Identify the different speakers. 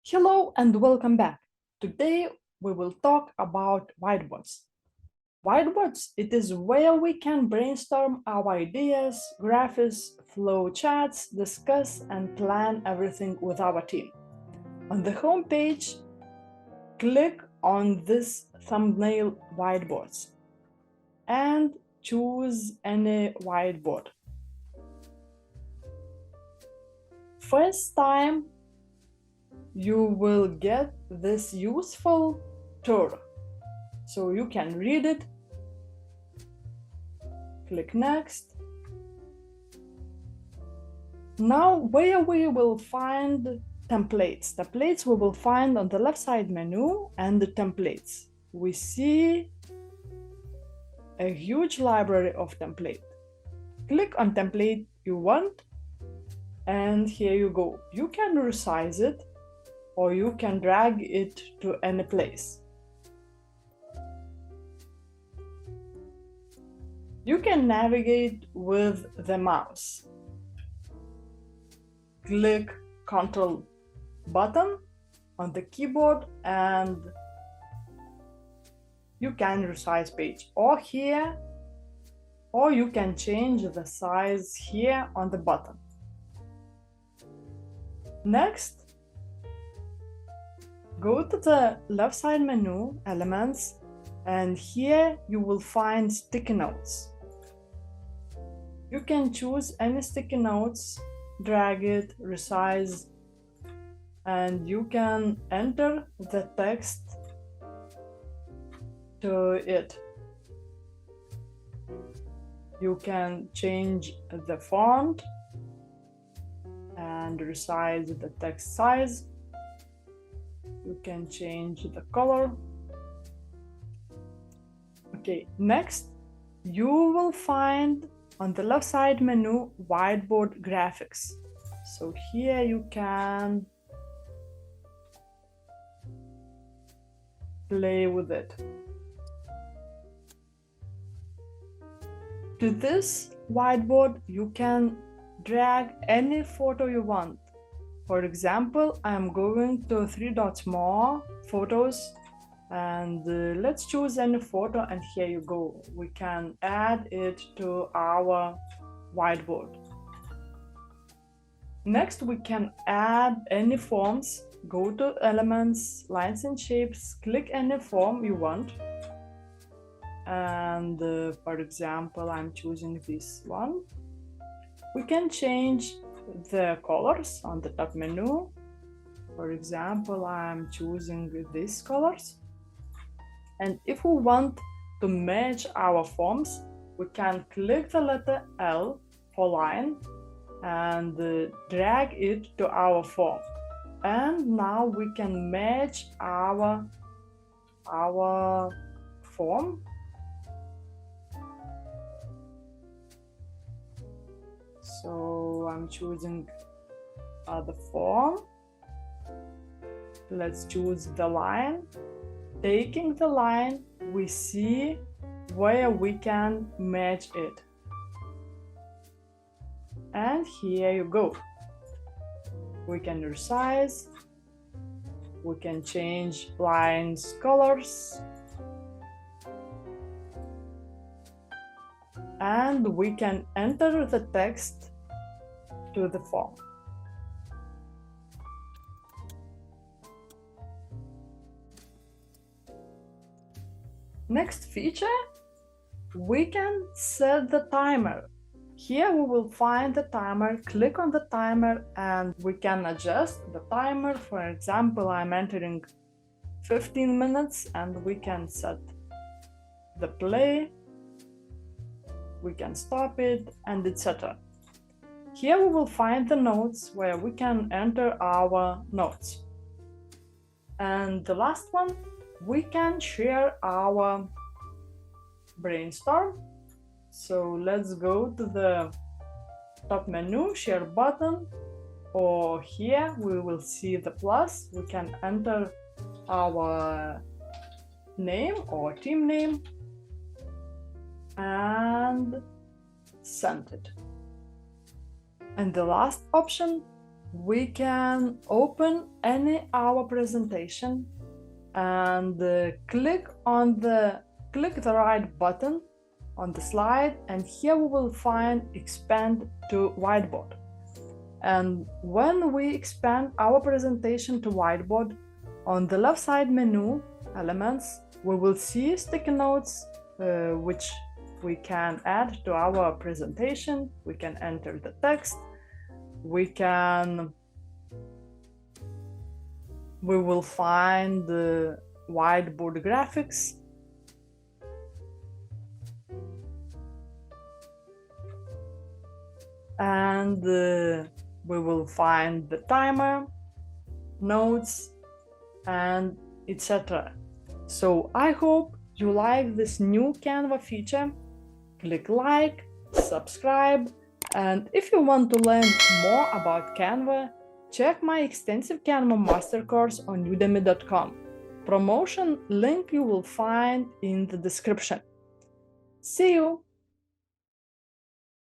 Speaker 1: Hello and welcome back. Today we will talk about whiteboards. Whiteboards, it is where we can brainstorm our ideas, graphics, flow charts, discuss and plan everything with our team. On the home page, click on this thumbnail whiteboards and choose any whiteboard. First time you will get this useful tour. So you can read it, click next. Now where we will find templates. Templates we will find on the left side menu and the templates. We see a huge library of template. Click on template you want and here you go. You can resize it or you can drag it to any place. You can navigate with the mouse. Click Ctrl button on the keyboard and you can resize page or here, or you can change the size here on the button. Next, go to the left side menu, Elements, and here you will find sticky notes. You can choose any sticky notes, drag it, resize, and you can enter the text to it. You can change the font and resize the text size. You can change the color. Okay, next you will find on the left side menu whiteboard graphics. So here you can play with it. To this whiteboard you can drag any photo you want. For example, I'm going to 3 dots more, photos, and let's choose any photo and here you go. We can add it to our whiteboard. Next, we can add any forms. Go to Elements, Lines and Shapes, click any form you want. And for example, I'm choosing this one. We can change the colors on the top menu. For example, I'm choosing these colors. And if we want to match our forms, we can click the letter L for line and drag it to our form. And now we can match our form. So I'm choosing the form. Let's choose the line. Taking the line, we see where we can match it. And here you go. We can resize. We can change lines, colors. And we can enter the text to the form. Next feature, we can set the timer. Here we will find the timer, click on the timer, and we can adjust the timer. For example, I'm entering 15 minutes and we can set the play. We can stop it and etc. Here we will find the notes where we can enter our notes. And the last one, we can share our brainstorm. So let's go to the top menu, share button, or here we will see the plus. We can enter our name or team name and send it. And the last option, we can open any our presentation and click the right button on the slide, and here we will find expand to whiteboard. And when we expand our presentation to whiteboard, on the left side menu elements, we will see sticky notes, which we can add to our presentation. We can enter the text. We will find the whiteboard graphics. And we will find the timer, notes, and etc. So I hope you like this new Canva feature. Click like, subscribe, and if you want to learn more about Canva, check my extensive Canva master course on udemy.com. Promotion link you will find in the description. See you!